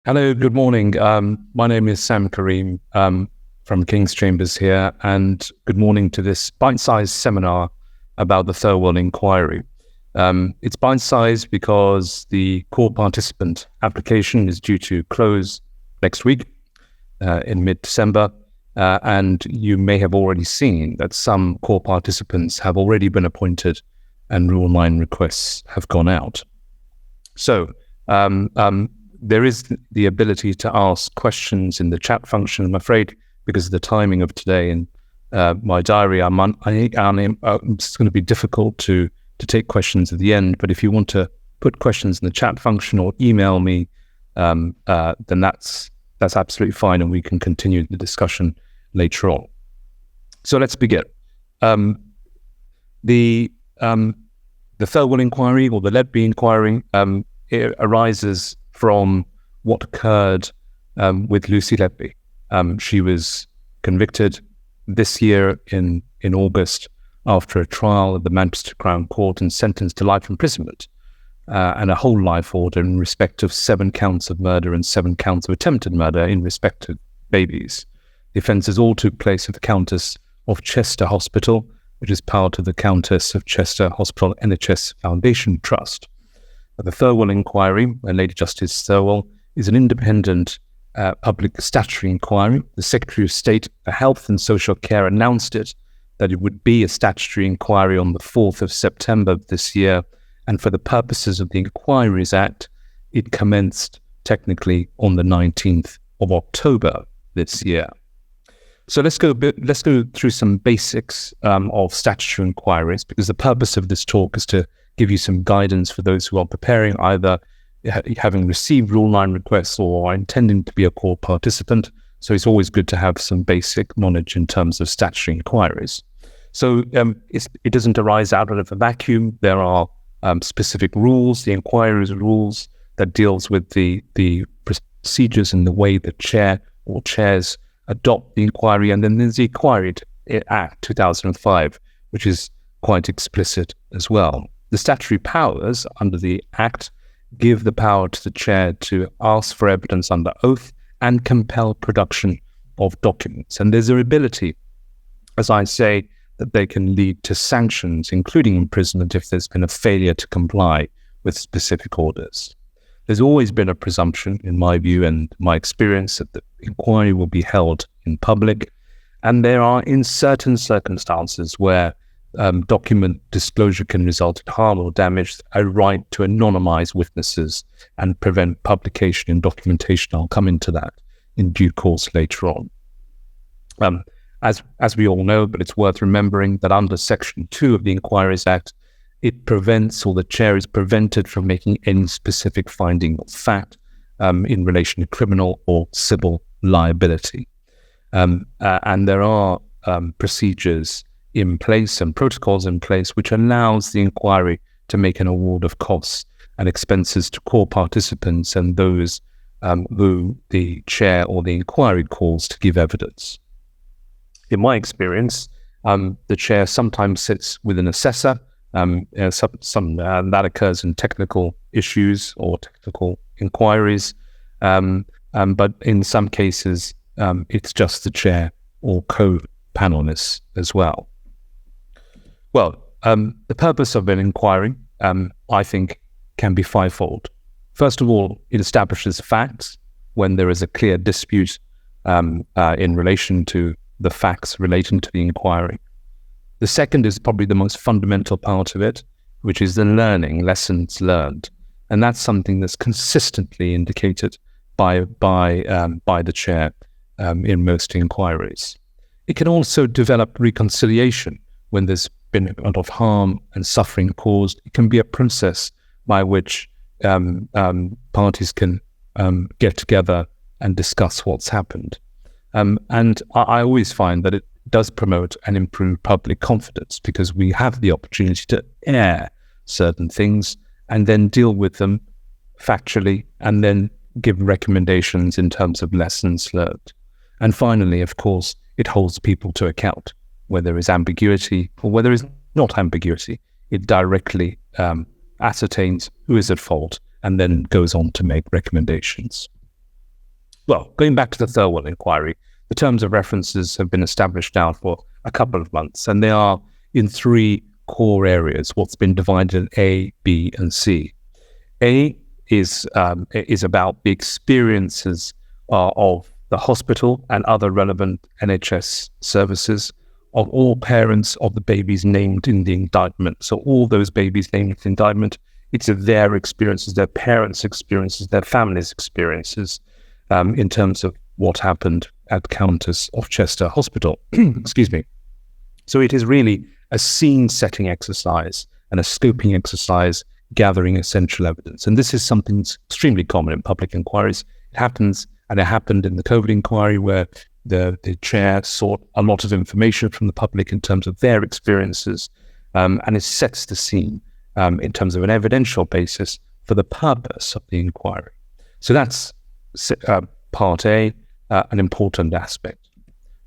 Hello, good morning. My name is Sam Karim from King's Chambers here, and good morning to this bite-sized seminar about the Thirlwall inquiry. It's bite-sized because the core participant application is due to close next week in mid-December, and you may have already seen that some core participants have already been appointed and Rule 9 requests have gone out. So, there is the ability to ask questions in the chat function. I'm afraid because of the timing of today and my diary, it's going to be difficult to take questions at the end. But if you want to put questions in the chat function or email me, then that's absolutely fine, and we can continue the discussion later on. So let's begin. The Thirlwall inquiry, or the Ledby inquiry, it arises from what occurred with Lucy Ledby. She was convicted this year in August after a trial at the Manchester Crown Court and sentenced to life imprisonment and a whole life order in respect of 7 counts of murder and 7 counts of attempted murder in respect of babies. The offences all took place at the Countess of Chester Hospital, which is part of the Countess of Chester Hospital NHS Foundation Trust. The Thirlwall inquiry, Lady Justice Thirlwall, is an independent public statutory inquiry. The Secretary of State for Health and Social Care announced that it would be a statutory inquiry on the 4th of September of this year, and for the purposes of the Inquiries Act, it commenced technically on the 19th of October this year. So let's go through some basics of statutory inquiries, because the purpose of this talk is to give you some guidance for those who are preparing, either having received Rule 9 requests or are intending to be a core participant. So it's always good to have some basic knowledge in terms of statutory inquiries. So it doesn't arise out of a vacuum. There are specific rules, the inquiries rules, that deals with the procedures and the way the chair or chairs adopt the inquiry. And then there's the Inquiry Act 2005, which is quite explicit as well. The statutory powers under the Act give the power to the chair to ask for evidence under oath and compel production of documents. And there's an ability, as I say, that they can lead to sanctions, including imprisonment if there's been a failure to comply with specific orders. There's always been a presumption, in my view and my experience, that the inquiry will be held in public. And there are, in certain circumstances where document disclosure can result in harm or damage, a right to anonymize witnesses and prevent publication in documentation. I'll come into that in due course later on. As we all know, but it's worth remembering that under Section 2 of the Inquiries Act, it prevents, or the chair is prevented from making any specific finding of fact in relation to criminal or civil liability. And there are procedures in place and protocols in place which allows the inquiry to make an award of costs and expenses to core participants and those who the chair or the inquiry calls to give evidence. In my experience, the chair sometimes sits with an assessor. That occurs in technical issues or technical inquiries, but in some cases, it's just the chair or co-panelists as well. Well, the purpose of an inquiry, I think, can be fivefold. First of all, it establishes facts when there is a clear dispute in relation to the facts relating to the inquiry. The second is probably the most fundamental part of it, which is the lessons learned. And that's something that's consistently indicated by the chair in most inquiries. It can also develop reconciliation when there's been a lot of harm and suffering caused. It can be a process by which parties can get together and discuss what's happened. And I always find that it does promote and improve public confidence, because we have the opportunity to air certain things and then deal with them factually and then give recommendations in terms of lessons learned. And finally, of course, it holds people to account. Where there is ambiguity or where there is not ambiguity, it directly ascertains who is at fault and then goes on to make recommendations. Well, going back to the Thirlwall inquiry, the terms of references have been established now for a couple of months, and they are in three core areas, what's been divided in A, B, and C. A is about the experiences of the hospital and other relevant NHS services of all parents of the babies named in the indictment. So all those babies named in the indictment, it's their experiences, their parents' experiences, their families' experiences in terms of what happened at Countess of Chester Hospital. Excuse me. So it is really a scene-setting exercise and a scoping exercise gathering essential evidence. And this is something that's extremely common in public inquiries. It happens, and it happened in the COVID inquiry where the chair sought a lot of information from the public in terms of their experiences, and it sets the scene in terms of an evidential basis for the purpose of the inquiry. So that's part A, an important aspect.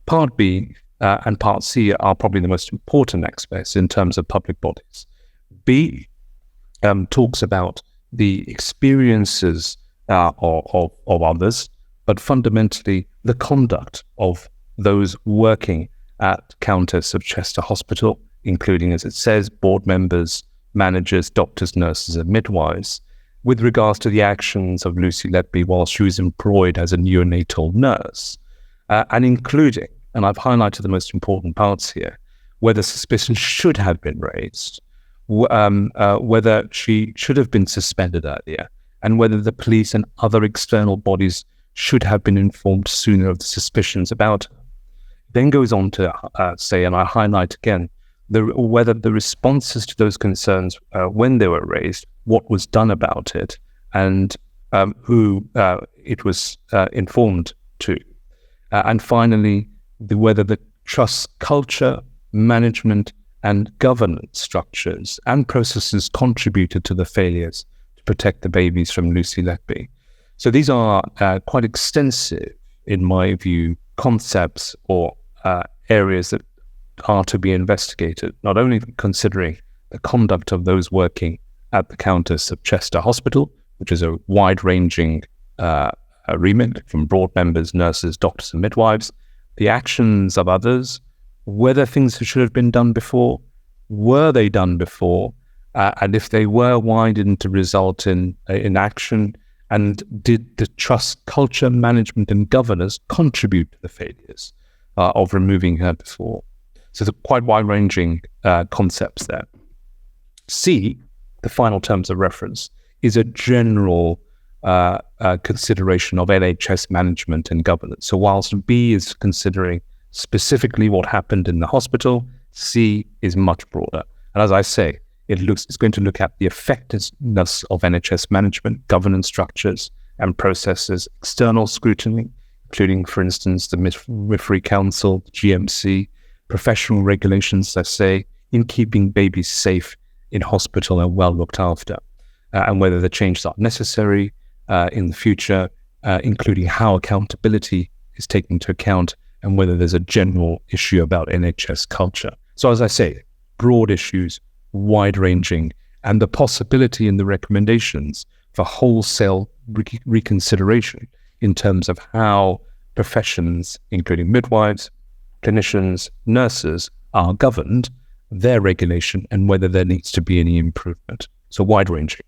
Part B and Part C are probably the most important aspects in terms of public bodies. B talks about the experiences of others, but fundamentally the conduct of those working at Countess of Chester Hospital, including, as it says, board members, managers, doctors, nurses, and midwives, with regards to the actions of Lucy Letby while she was employed as a neonatal nurse, and including, and I've highlighted the most important parts here, whether suspicion should have been raised, whether she should have been suspended earlier, and whether the police and other external bodies should have been informed sooner of the suspicions about her. Then goes on to say, and I highlight again, whether the responses to those concerns when they were raised, what was done about it, and who it was informed to. And finally, whether the trust culture, management, and governance structures and processes contributed to the failures to protect the babies from Lucy Letby. So these are quite extensive, in my view, concepts or areas that are to be investigated, not only considering the conduct of those working at the Countess of Chester Hospital, which is a wide-ranging remit from board members, nurses, doctors, and midwives, the actions of others, whether things should have been done before, were they done before, and if they were, why didn't it result in action? And did the trust culture, management, and governance contribute to the failures of removing her before? So the quite wide-ranging concepts there. C, the final terms of reference, is a general consideration of NHS management and governance. So whilst B is considering specifically what happened in the hospital, C is much broader. And as I say, it's going to look at the effectiveness of NHS management, governance structures and processes, external scrutiny, including, for instance, the Midwifery Council, GMC, professional regulations, let's say, in keeping babies safe in hospital and well looked after, and whether the changes are necessary in the future, including how accountability is taken into account, and whether there's a general issue about NHS culture. So as I say, broad issues, wide-ranging, and the possibility in the recommendations for wholesale reconsideration in terms of how professions, including midwives, clinicians, nurses, are governed, their regulation, and whether there needs to be any improvement. So wide-ranging.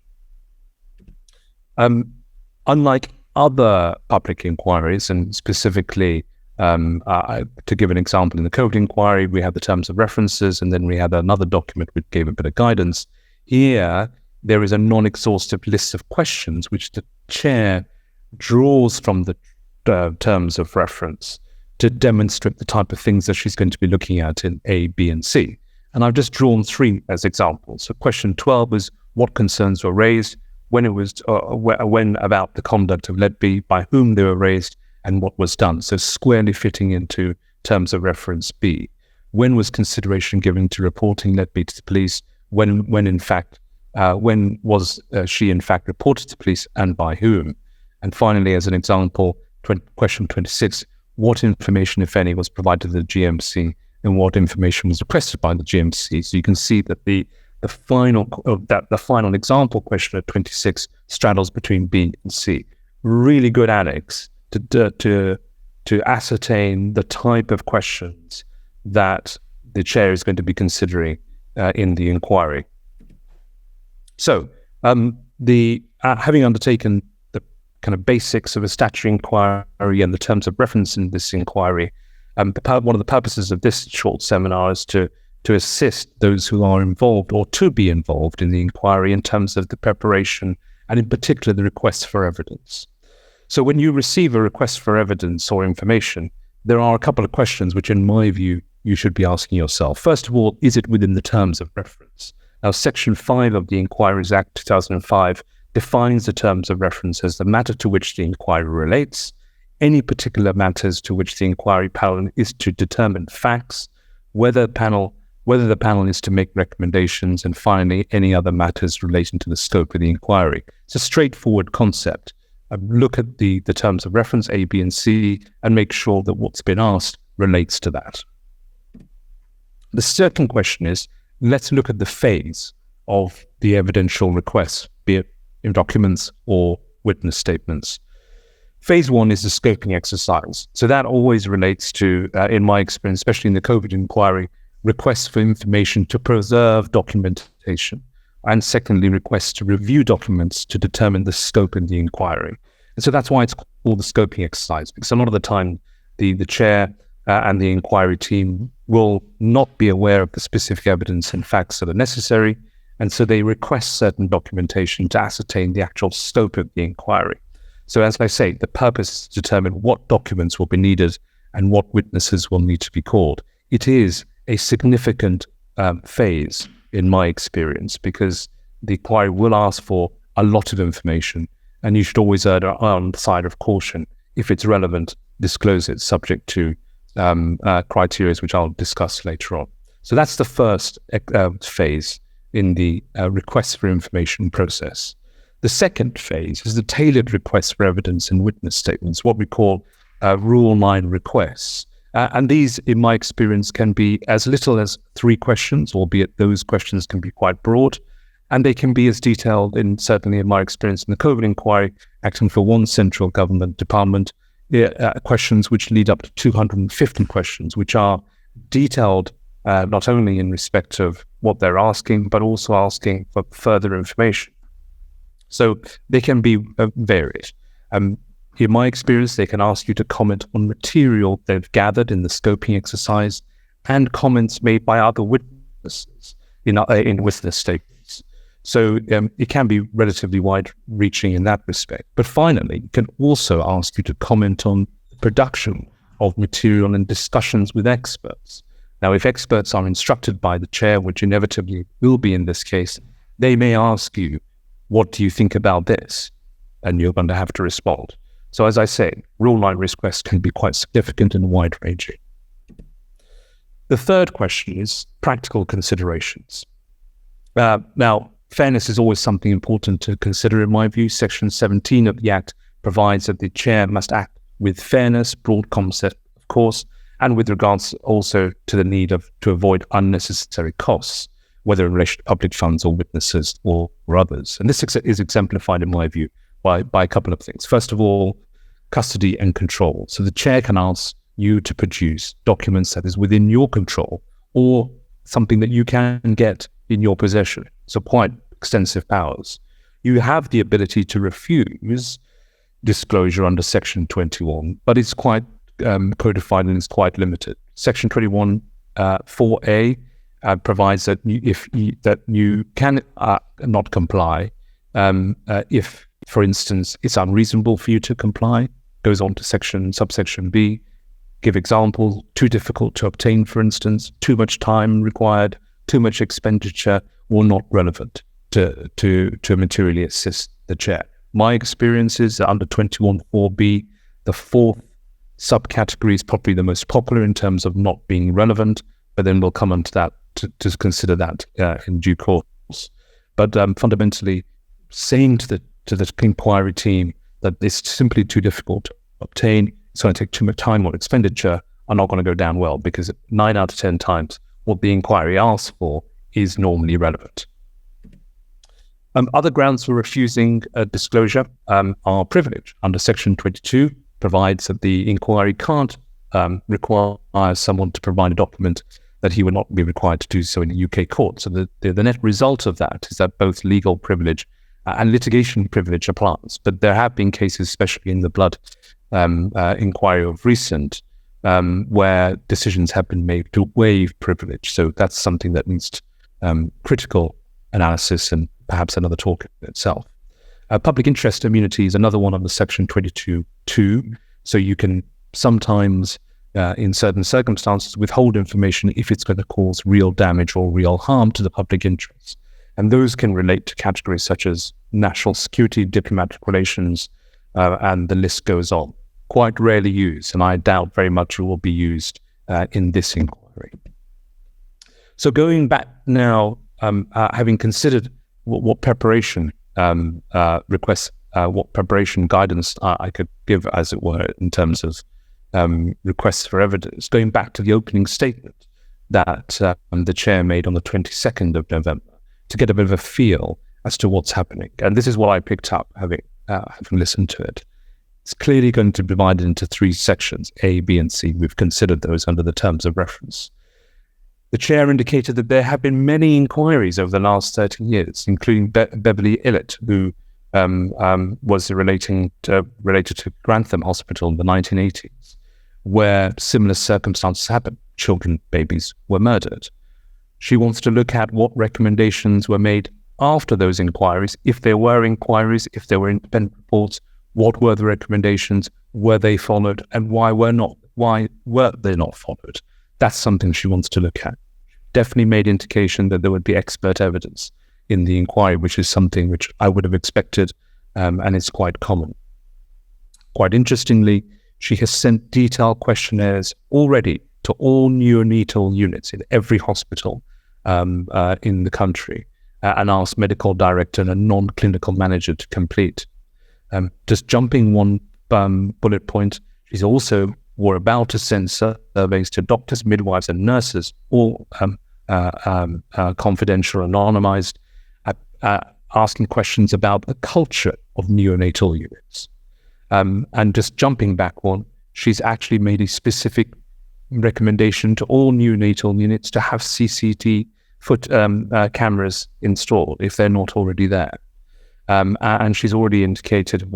Unlike other public inquiries, and specifically, to give an example, in the COVID inquiry, we had the terms of references, and then we had another document which gave a bit of guidance. Here, there is a non-exhaustive list of questions which the chair draws from the terms of reference to demonstrate the type of things that she's going to be looking at in A, B, and C. And I've just drawn 3 as examples. So question 12 was what concerns were raised, when it was, when about the conduct of Letby, by whom they were raised, and what was done. So squarely fitting into terms of reference B. When was consideration given to reporting Letby to the police? When was she in fact reported to police, and by whom? And finally, as an example, question 26, what information, if any, was provided to the GMC, and what information was requested by the GMC? So you can see that the final example question at 26 straddles between B and C. Really good annex to ascertain the type of questions that the chair is going to be considering in the inquiry. So, having undertaken the kind of basics of a statutory inquiry and the terms of reference in this inquiry, one of the purposes of this short seminar is to assist those who are involved or to be involved in the inquiry in terms of the preparation and in particular the request for evidence. So when you receive a request for evidence or information, there are a couple of questions which, in my view, you should be asking yourself. First of all, is it within the terms of reference? Now, Section 5 of the Inquiries Act 2005 defines the terms of reference as the matter to which the inquiry relates, any particular matters to which the inquiry panel is to determine facts, whether the panel is to make recommendations, and finally, any other matters relating to the scope of the inquiry. It's a straightforward concept. Look at the terms of reference, A, B, and C, and make sure that what's been asked relates to that. The second question is, let's look at the phase of the evidential request, be it in documents or witness statements. Phase 1 is the scoping exercise. So that always relates to, in my experience, especially in the COVID inquiry, requests for information to preserve documentation, and secondly, requests to review documents to determine the scope of the inquiry. And so that's why it's called the scoping exercise, because a lot of the time the chair and the inquiry team will not be aware of the specific evidence and facts that are necessary, and so they request certain documentation to ascertain the actual scope of the inquiry. So as I say, the purpose is to determine what documents will be needed and what witnesses will need to be called. It is a significant phase in my experience, because the inquiry will ask for a lot of information, and you should always err on the side of caution. If it's relevant, disclose it, subject to criteria which I'll discuss later on. So that's the first phase in the request for information process. The second phase is the tailored request for evidence and witness statements, what we call Rule 9 requests. And these, in my experience, can be as little as 3 questions, albeit those questions can be quite broad. And they can be as detailed, certainly in my experience in the COVID inquiry, acting for one central government department, questions which lead up to 250 questions, which are detailed not only in respect of what they're asking, but also asking for further information. So they can be varied. In my experience, they can ask you to comment on material they've gathered in the scoping exercise and comments made by other witnesses in witness statements. So it can be relatively wide-reaching in that respect. But finally, it can also ask you to comment on the production of material and discussions with experts. Now, if experts are instructed by the chair, which inevitably will be in this case, they may ask you, what do you think about this? And you're going to have to respond. So as I say, Rule 9 requests can be quite significant and wide-ranging. The third question is practical considerations. Now, fairness is always something important to consider in my view. Section 17 of the Act provides that the chair must act with fairness, broad concept, of course, and with regards also to the need to avoid unnecessary costs, whether in relation to public funds or witnesses or others. And this is exemplified in my view by a couple of things. First of all, custody and control. So the chair can ask you to produce documents that is within your control or something that you can get in your possession. So quite extensive powers. You have the ability to refuse disclosure under Section 21, but it's quite codified and it's quite limited. Section 21 4A provides that you can not comply if, for instance, it's unreasonable for you to comply. Goes on to subsection B. Give examples: too difficult to obtain, for instance, too much time required, too much expenditure, or not relevant to materially assist the chair. My experience is that under 21.4b, the fourth subcategory is probably the most popular in terms of not being relevant, but then we'll come on to that to consider that in due course. But fundamentally, saying to the inquiry team that it's simply too difficult to obtain, it's going to take too much time or expenditure, are not going to go down well, because 9 out of 10 times what the inquiry asks for is normally relevant. Other grounds for refusing disclosure are privilege. Under Section 22, provides that the inquiry can't require someone to provide a document that he would not be required to do so in a UK court. So the net result of that is that both legal privilege and litigation privilege applies. But there have been cases, especially in the blood inquiry of recent, where decisions have been made to waive privilege. So that's something that needs critical analysis and perhaps another talk in itself. Public interest immunity is another one under Section 22(2). So you can sometimes, in certain circumstances, withhold information if it's going to cause real damage or real harm to the public interest. And those can relate to categories such as national security, diplomatic relations, and the list goes on. Quite rarely used, and I doubt very much it will be used in this inquiry. So going back now, having considered what preparation requests, what preparation guidance I could give, as it were, in terms of requests for evidence, going back to the opening statement that the chair made on the 22nd of November to get a bit of a feel as to what's happening. And this is what I picked up having listened to it. It's clearly going to be divided into three sections, A, B, and C. We've considered those under the terms of reference. The chair indicated that there have been many inquiries over the last 13 years, including Beverly Illett, who was related to Grantham Hospital in the 1980s, where similar circumstances happened. Children, babies were murdered. She wants to look at what recommendations were made after those inquiries. If there were inquiries, if there were independent reports, what were the recommendations? Were they followed? And why were they not followed? That's something she wants to look at. Definitely made indication that there would be expert evidence in the inquiry, which is something which I would have expected, and it's quite common. Quite interestingly, she has sent detailed questionnaires already to all neonatal units in every hospital in the country, and asked medical director and a non-clinical manager to complete. Just jumping one bullet point, she's also were about to send surveys to doctors, midwives, and nurses, all confidential, anonymized, asking questions about the culture of neonatal units. And just jumping back one, she's actually made a specific recommendation to all neonatal units to have CCTV cameras installed if they're not already there. And she's already indicated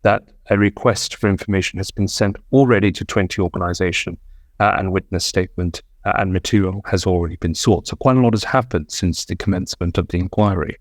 that a request for information has been sent already to 20 organisations, and witness statement and material has already been sought. So quite a lot has happened since the commencement of the inquiry.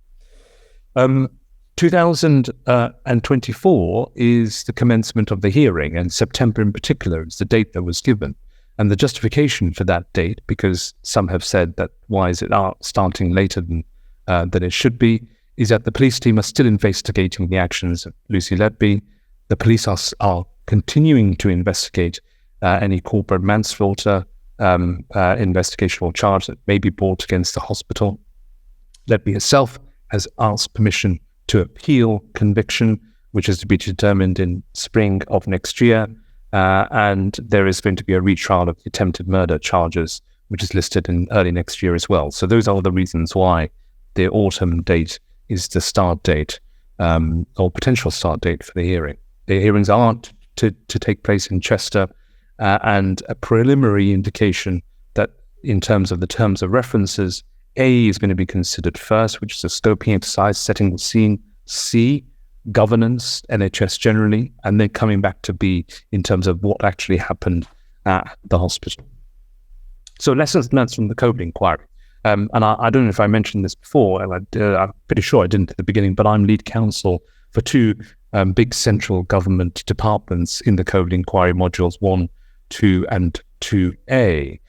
2024 is the commencement of the hearing, and September in particular is the date that was given. And the justification for that date, because some have said that why is it starting later than it should be, is that the police team are still investigating the actions of Lucy Letby. The police are continuing to investigate any corporate manslaughter investigation or charge that may be brought against the hospital. Letby herself has asked permission to appeal conviction, which is to be determined in spring of next year. And there is going to be a retrial of the attempted murder charges, which is listed in early next year as well. So those are the reasons why the autumn date is the start date, or potential start date for the hearing. The hearings are to take place in Chester, and a preliminary indication that in terms of the terms of references, A is going to be considered first, which is a scoping exercise, setting the scene. C, governance, NHS generally, and then coming back to B in terms of what actually happened at the hospital. So lessons learned from the COVID inquiry. And I don't know if I mentioned this before, and I'm pretty sure I didn't at the beginning, but I'm lead counsel for two big central government departments in the COVID inquiry modules 1, 2, and 2A.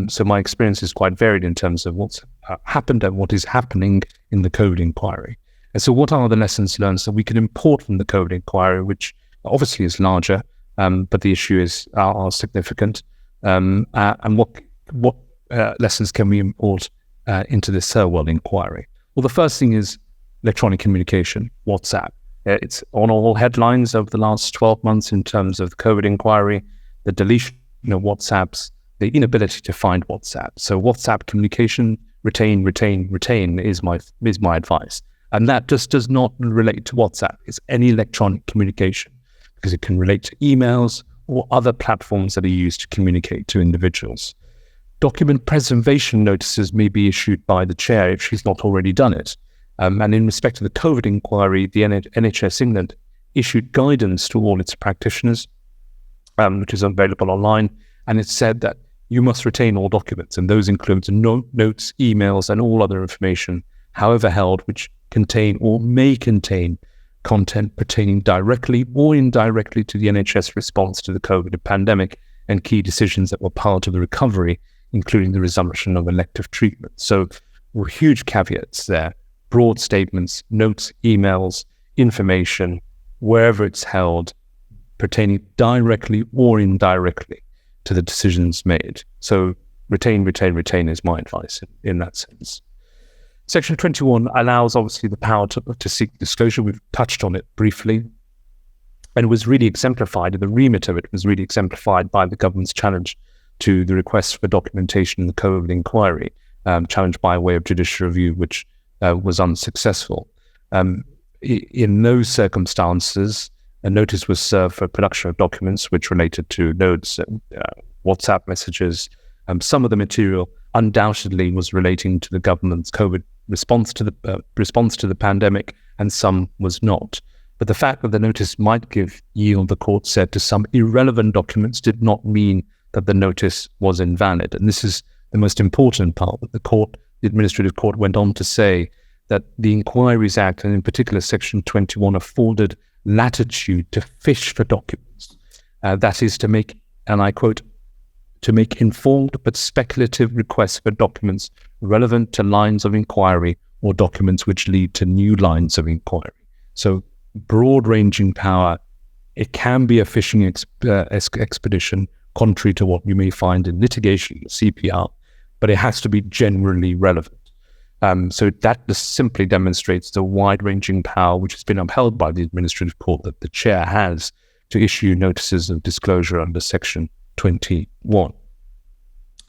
So my experience is quite varied in terms of what's happened and what is happening in the COVID inquiry. And so what are the lessons learned that we can import from the COVID inquiry, which obviously is larger, but the issues are significant, and what lessons can we import into this Thirlwall inquiry? Well, the first thing is electronic communication, WhatsApp. It's on all headlines over the last 12 months in terms of the COVID inquiry, the deletion of WhatsApps, the inability to find WhatsApp. So WhatsApp communication, retain is my advice. And that just does not relate to WhatsApp. It's any electronic communication. because it can relate to emails or other platforms that are used to communicate to individuals. Document preservation notices may be issued by the chair if she's not already done it. And in respect to the COVID inquiry, the NHS England issued guidance to all its practitioners, which is available online, and it said that you must retain all documents, and those include notes, emails, and all other information, however held, which contain or may contain content pertaining directly or indirectly to the NHS response to the COVID pandemic and key decisions that were part of the recovery, including the resumption of elective treatment. So huge caveats there. Broad statements, notes, emails, information, wherever it's held, pertaining directly or indirectly to the decisions made. So retain is my advice in that sense. Section 21 allows, obviously, the power to seek disclosure. We've touched on it briefly. And it was really exemplified, in the remit of it was really exemplified by the government's challenge to the request for documentation in the COVID inquiry, challenged by way of judicial review, which was unsuccessful. In those circumstances, a notice was served for production of documents which related to notes, WhatsApp messages. Some of the material undoubtedly was relating to the government's COVID response to the pandemic, and some was not. But the fact that the notice might give yield, the court said, to some irrelevant documents did not mean that the notice was invalid. And this is the most important part, that the Administrative Court went on to say that the Inquiries Act, and in particular Section 21, afforded latitude to fish for documents. That is to make, and I quote, to make informed but speculative requests for documents relevant to lines of inquiry or documents which lead to new lines of inquiry. So broad-ranging power. It can be a fishing expedition, contrary to what you may find in litigation, CPR, but it has to be generally relevant. So that just simply demonstrates the wide-ranging power which has been upheld by the Administrative Court that the chair has to issue notices of disclosure under Section 21.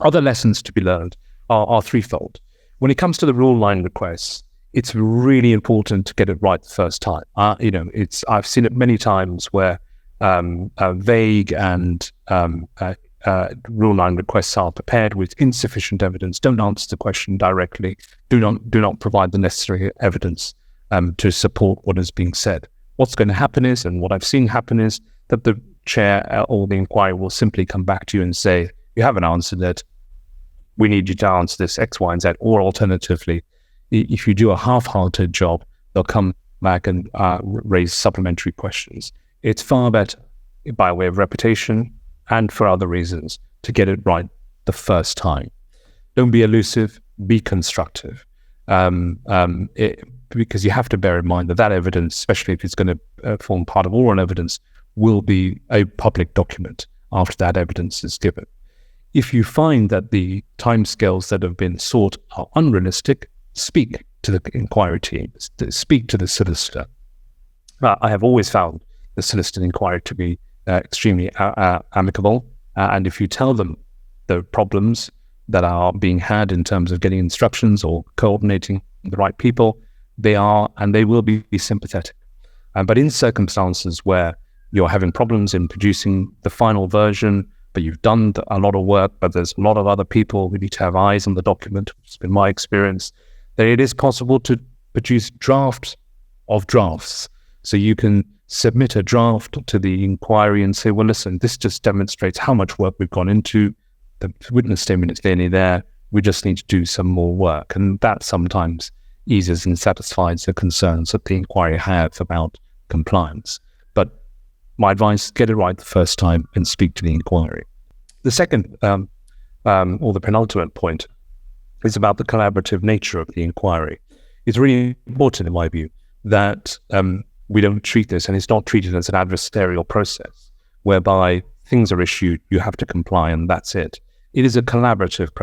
Other lessons to be learned are threefold. When it comes to the rule line requests, it's really important to get it right the first time. I've seen it many times where vague and rule line requests are prepared with insufficient evidence, don't answer the question directly, do not provide the necessary evidence to support what is being said. What's going to happen is, and what I've seen happen is, that the chair or the inquiry will simply come back to you and say, you haven't answered it, we need you to answer this X, Y, and Z. Or alternatively, if you do a half-hearted job, they'll come back and raise supplementary questions. It's far better, by way of reputation and for other reasons, to get it right the first time. Don't be elusive, be constructive. Because you have to bear in mind that evidence, especially if it's going to form part of oral evidence, will be a public document after that evidence is given. If you find that the timescales that have been sought are unrealistic, speak to the inquiry team, speak to the solicitor. I have always found the solicitor inquiry to be extremely amicable, and if you tell them the problems that are being had in terms of getting instructions or coordinating the right people, they are and they will be sympathetic. But in circumstances where you're having problems in producing the final version, but you've done a lot of work, but there's a lot of other people who need to have eyes on the document, which has been my experience, then it is possible to produce drafts of drafts. So you can submit a draft to the inquiry and say, well, listen, this just demonstrates how much work we've gone into. The witness statement is clearly there. We just need to do some more work. And that sometimes eases and satisfies the concerns that the inquiry has about compliance. But my advice, get it right the first time and speak to the inquiry. The second, or the penultimate point, is about the collaborative nature of the inquiry. It's really important, in my view, that we don't treat this, and it's not treated as an adversarial process, whereby things are issued, you have to comply, and that's it. It is a collaborative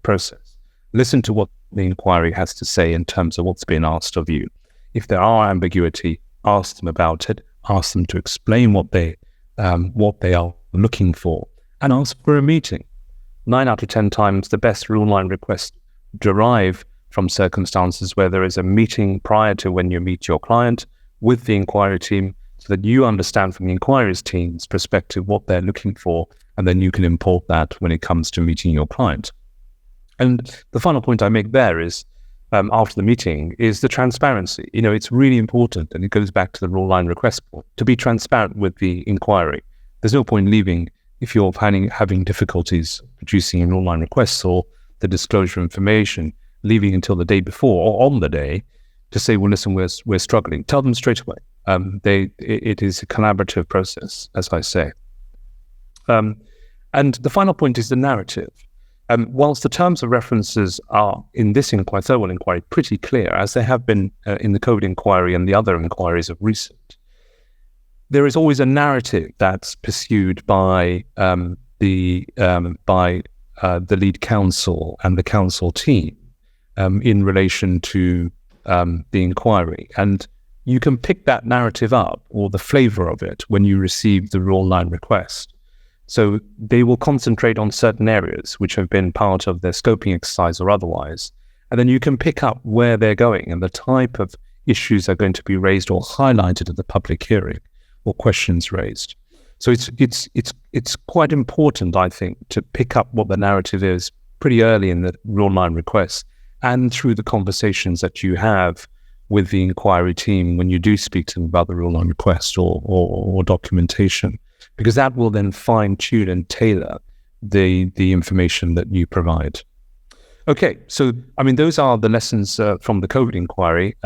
process. Listen to what the inquiry has to say in terms of what's being asked of you. If there are ambiguity, ask them about it, ask them to explain what they are looking for, and ask for a meeting. 9 out of 10 times, the best rule line requests derive from circumstances where there is a meeting prior to when you meet your client with the inquiry team so that you understand from the inquiries team's perspective what they're looking for, and then you can import that when it comes to meeting your client. And the final point I make there is, after the meeting, is the transparency. It's really important, and it goes back to the raw line request point, to be transparent with the inquiry. There's no point leaving if you're having difficulties producing a raw line request or the disclosure information, leaving until the day before or on the day to say, well, listen, we're struggling. Tell them straight away. It is a collaborative process, as I say. And the final point is the narrative. Whilst the terms of references are in this Thirlwall inquiry pretty clear, as they have been in the COVID inquiry and the other inquiries of recent, there is always a narrative that's pursued by the lead counsel and the counsel team in relation to the inquiry. And you can pick that narrative up, or the flavour of it, when you receive the raw line request. So they will concentrate on certain areas which have been part of their scoping exercise or otherwise. And then you can pick up where they're going and the type of issues are going to be raised or highlighted at the public hearing, or questions raised. So it's quite important, I think, to pick up what the narrative is pretty early in the raw line request, and through the conversations that you have with the inquiry team when you do speak to them about the raw line request or documentation, because that will then fine-tune and tailor the information that you provide. Okay, so those are the lessons from the COVID inquiry.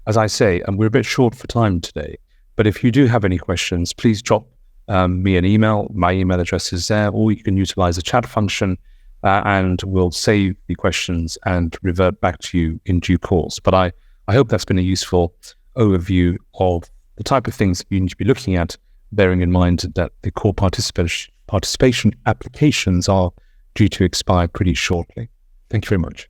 As I say, we're a bit short for time today, but if you do have any questions, please drop me an email. My email address is there, or you can utilize the chat function, and we'll save the questions and revert back to you in due course. But I hope that's been a useful overview of the type of things you need to be looking at, bearing in mind that the core participation applications are due to expire pretty shortly. Thank you very much.